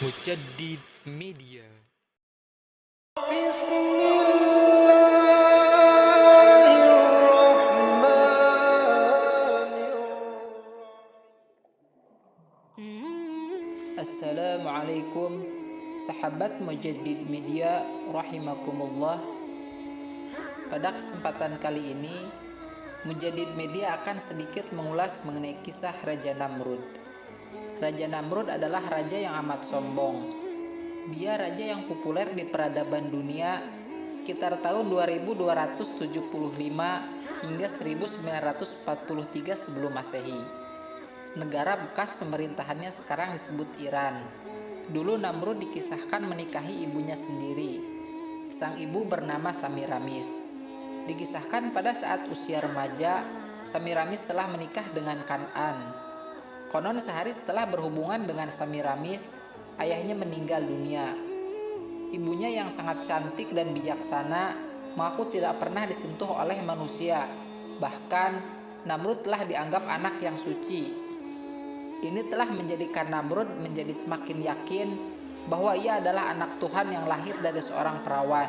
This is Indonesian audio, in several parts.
Mujaddid Media. Assalamualaikum sahabat Mujaddid Media rahimakumullah. Pada kesempatan kali ini Mujaddid Media akan sedikit mengulas mengenai kisah Raja Namrud. Raja Namrud adalah raja yang amat sombong. Dia raja yang populer di peradaban dunia sekitar tahun 2275 hingga 1943 sebelum Masehi. Negara bekas pemerintahannya sekarang disebut Iran. Dulu Namrud dikisahkan menikahi ibunya sendiri. Sang ibu bernama Samiramis. Dikisahkan pada saat usia remaja, Samiramis telah menikah dengan Kan'an. Konon sehari setelah berhubungan dengan Samiramis, ayahnya meninggal dunia. Ibunya yang sangat cantik dan bijaksana mengaku tidak pernah disentuh oleh manusia. Bahkan Namrud telah dianggap anak yang suci. Ini telah menjadikan Namrud menjadi semakin yakin bahwa ia adalah anak Tuhan yang lahir dari seorang perawan.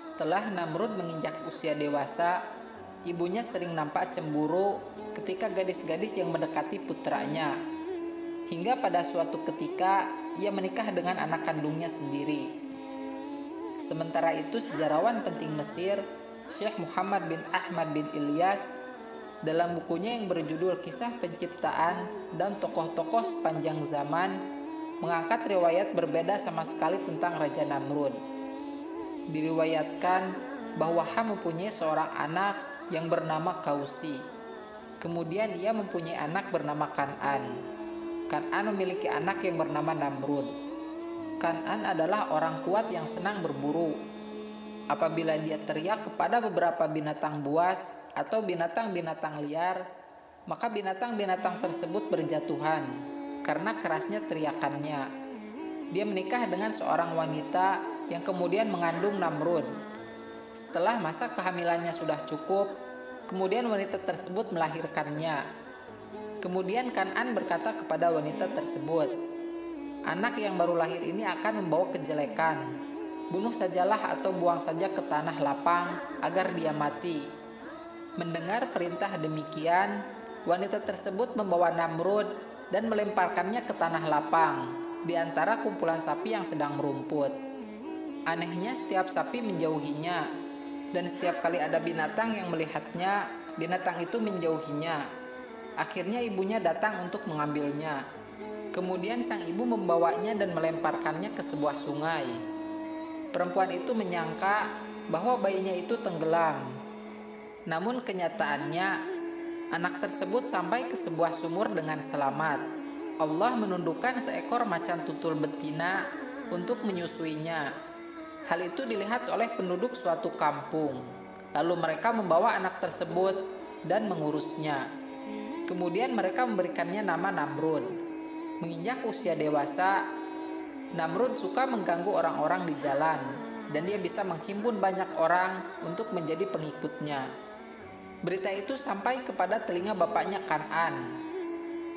Setelah Namrud menginjak usia dewasa, ibunya sering nampak cemburu ketika gadis-gadis yang mendekati putranya. Hingga pada suatu ketika ia menikah dengan anak kandungnya sendiri. Sementara itu sejarawan penting Mesir, Syekh Muhammad bin Ahmad bin Ilyas, dalam bukunya yang berjudul Kisah Penciptaan dan Tokoh-tokoh Sepanjang Zaman, mengangkat riwayat berbeda sama sekali tentang Raja Namrud. Diriwayatkan bahwa Ham mempunyai seorang anak yang bernama Kausi. Kemudian ia mempunyai anak bernama Kan'an. Kan'an memiliki anak yang bernama Namrud. Kan'an adalah orang kuat yang senang berburu. Apabila dia teriak kepada beberapa binatang buas atau binatang-binatang liar, maka binatang-binatang tersebut berjatuhan karena kerasnya teriakannya. Dia menikah dengan seorang wanita yang kemudian mengandung Namrud. Setelah masa kehamilannya sudah cukup, kemudian wanita tersebut melahirkannya. Kemudian Kan'an berkata kepada wanita tersebut, "Anak yang baru lahir ini akan membawa kejelekan. Bunuh sajalah atau buang saja ke tanah lapang agar dia mati." Mendengar perintah demikian, wanita tersebut membawa Namrud dan melemparkannya ke tanah lapang di antara kumpulan sapi yang sedang merumput. Anehnya setiap sapi menjauhinya, dan setiap kali ada binatang yang melihatnya, binatang itu menjauhinya. Akhirnya ibunya datang untuk mengambilnya. Kemudian sang ibu membawanya dan melemparkannya ke sebuah sungai. Perempuan itu menyangka bahwa bayinya itu tenggelam. Namun kenyataannya, anak tersebut sampai ke sebuah sumur dengan selamat. Allah menundukkan seekor macan tutul betina untuk menyusuinya. Hal itu dilihat oleh penduduk suatu kampung. Lalu mereka membawa anak tersebut dan mengurusnya. Kemudian mereka memberikannya nama Namrud. Menginjak usia dewasa, Namrud suka mengganggu orang-orang di jalan, dan dia bisa menghimpun banyak orang untuk menjadi pengikutnya. Berita itu sampai kepada telinga bapaknya Kan'an.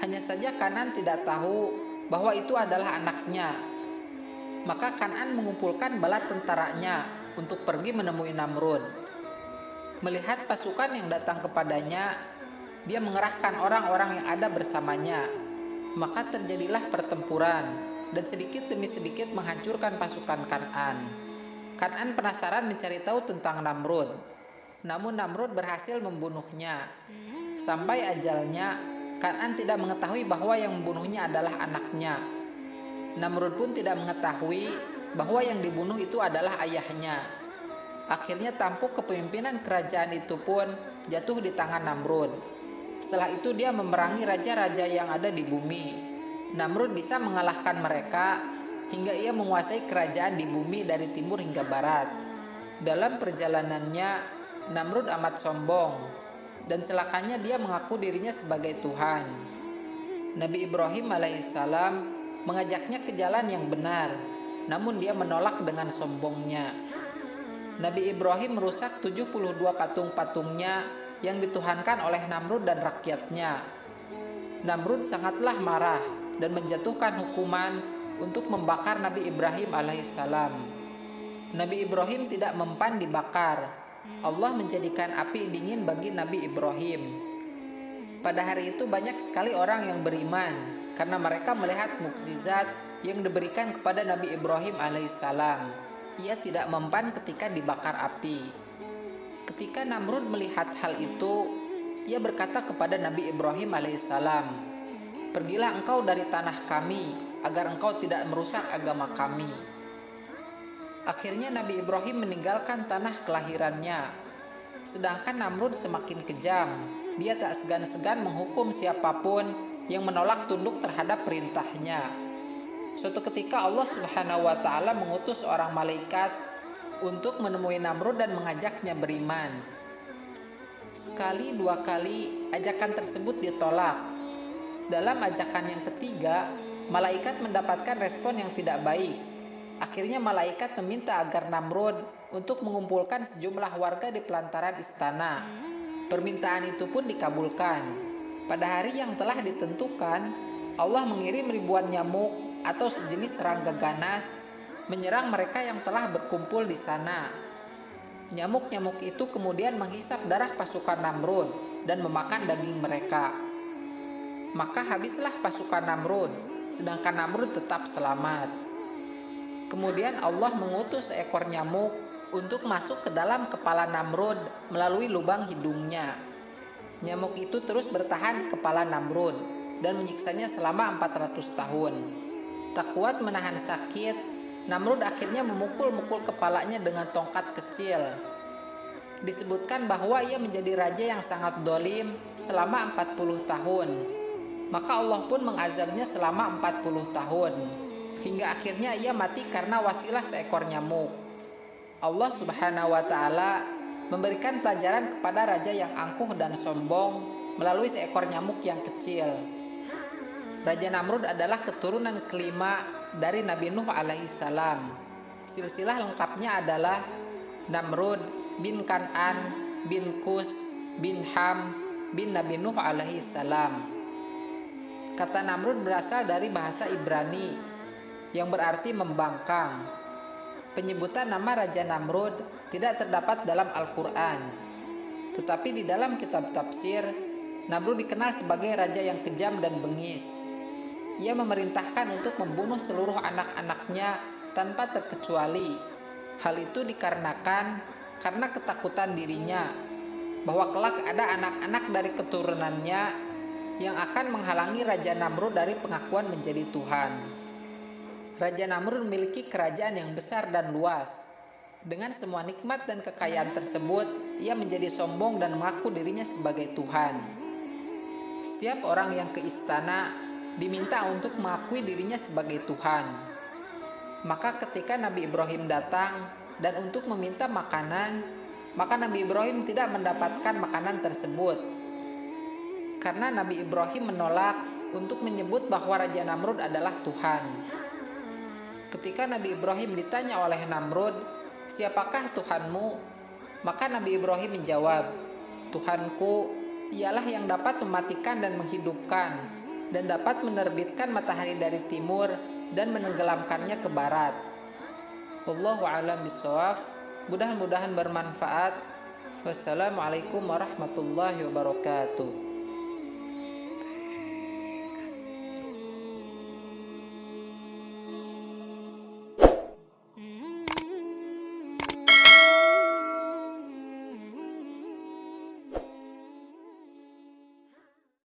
Hanya saja Kan'an tidak tahu bahwa itu adalah anaknya. Maka Kan'an mengumpulkan bala tentaranya untuk pergi menemui Namrud. Melihat pasukan yang datang kepadanya, dia mengerahkan orang-orang yang ada bersamanya. Maka terjadilah pertempuran dan sedikit demi sedikit menghancurkan pasukan Kan'an. Kan'an penasaran mencari tahu tentang Namrud. Namun Namrud berhasil membunuhnya. Sampai ajalnya, Kan'an tidak mengetahui bahwa yang membunuhnya adalah anaknya. Namrud pun tidak mengetahui bahwa yang dibunuh itu adalah ayahnya. Akhirnya tampuk kepemimpinan kerajaan itu pun jatuh di tangan Namrud. Setelah itu dia memerangi raja-raja yang ada di bumi. Namrud bisa mengalahkan mereka hingga ia menguasai kerajaan di bumi dari timur hingga barat. Dalam perjalanannya, Namrud amat sombong dan celakanya dia mengaku dirinya sebagai Tuhan. Nabi Ibrahim alaihissalam mengajaknya ke jalan yang benar, namun dia menolak dengan sombongnya. Nabi Ibrahim merusak 72 patung-patungnya yang dituhankan oleh Namrud dan rakyatnya. Namrud sangatlah marah dan menjatuhkan hukuman untuk membakar Nabi Ibrahim alaihissalam. Nabi Ibrahim tidak mempan dibakar. Allah menjadikan api dingin bagi Nabi Ibrahim. Pada hari itu banyak sekali orang yang beriman karena mereka melihat mukjizat yang diberikan kepada Nabi Ibrahim alaihissalam. Ia tidak mempan ketika dibakar api. Ketika Namrud melihat hal itu, ia berkata kepada Nabi Ibrahim alaihissalam, "Pergilah engkau dari tanah kami, agar engkau tidak merusak agama kami." Akhirnya Nabi Ibrahim meninggalkan tanah kelahirannya. Sedangkan Namrud semakin kejam. Dia tak segan-segan menghukum siapapun yang menolak tunduk terhadap perintahnya. Suatu ketika Allah Subhanahu wa Ta'ala mengutus seorang malaikat untuk menemui Namrud dan mengajaknya beriman. Sekali dua kali ajakan tersebut ditolak. Dalam ajakan yang ketiga, malaikat mendapatkan respon yang tidak baik. Akhirnya malaikat meminta agar Namrud untuk mengumpulkan sejumlah warga di pelantaran istana. Permintaan itu pun dikabulkan. Pada hari yang telah ditentukan, Allah mengirim ribuan nyamuk atau sejenis serangga ganas menyerang mereka yang telah berkumpul di sana. Nyamuk-nyamuk itu kemudian menghisap darah pasukan Namrud dan memakan daging mereka. Maka habislah pasukan Namrud, sedangkan Namrud tetap selamat. Kemudian Allah mengutus seekor nyamuk untuk masuk ke dalam kepala Namrud melalui lubang hidungnya. Nyamuk itu terus bertahan di kepala Namrud dan menyiksanya selama 400 tahun. Tak kuat menahan sakit, Namrud akhirnya memukul-mukul kepalanya dengan tongkat kecil. Disebutkan bahwa ia menjadi raja yang sangat dolim selama 40 tahun. Maka Allah pun mengazabnya selama 40 tahun. Hingga akhirnya ia mati karena wasilah seekor nyamuk. Allah Subhanahu wa Ta'ala memberikan pelajaran kepada raja yang angkuh dan sombong melalui seekor nyamuk yang kecil. Raja Namrud adalah keturunan kelima dari Nabi Nuh alaihissalam. Silsilah lengkapnya adalah Namrud bin Kan'an bin Kus bin Ham bin Nabi Nuh alaihissalam. Kata Namrud berasal dari bahasa Ibrani yang berarti membangkang. Penyebutan nama Raja Namrud tidak terdapat dalam Al-Quran. Tetapi di dalam kitab tafsir, Namrud dikenal sebagai raja yang kejam dan bengis. Ia memerintahkan untuk membunuh seluruh anak-anaknya tanpa terkecuali. Hal itu dikarenakan karena ketakutan dirinya bahwa kelak ada anak-anak dari keturunannya yang akan menghalangi Raja Namrud dari pengakuan menjadi Tuhan. Raja Namrud memiliki kerajaan yang besar dan luas. Dengan semua nikmat dan kekayaan tersebut, ia menjadi sombong dan mengaku dirinya sebagai Tuhan. Setiap orang yang ke istana diminta untuk mengakui dirinya sebagai Tuhan. Maka ketika Nabi Ibrahim datang dan untuk meminta makanan, maka Nabi Ibrahim tidak mendapatkan makanan tersebut. Karena Nabi Ibrahim menolak untuk menyebut bahwa Raja Namrud adalah Tuhan. Ketika Nabi Ibrahim ditanya oleh Namrud, "Siapakah Tuhanmu?" Maka Nabi Ibrahim menjawab, "Tuhanku ialah yang dapat mematikan dan menghidupkan, dan dapat menerbitkan matahari dari timur dan menenggelamkannya ke barat." Wallahu a'lam bishawab. Mudah-mudahan bermanfaat. Wassalamualaikum warahmatullahi wabarakatuh.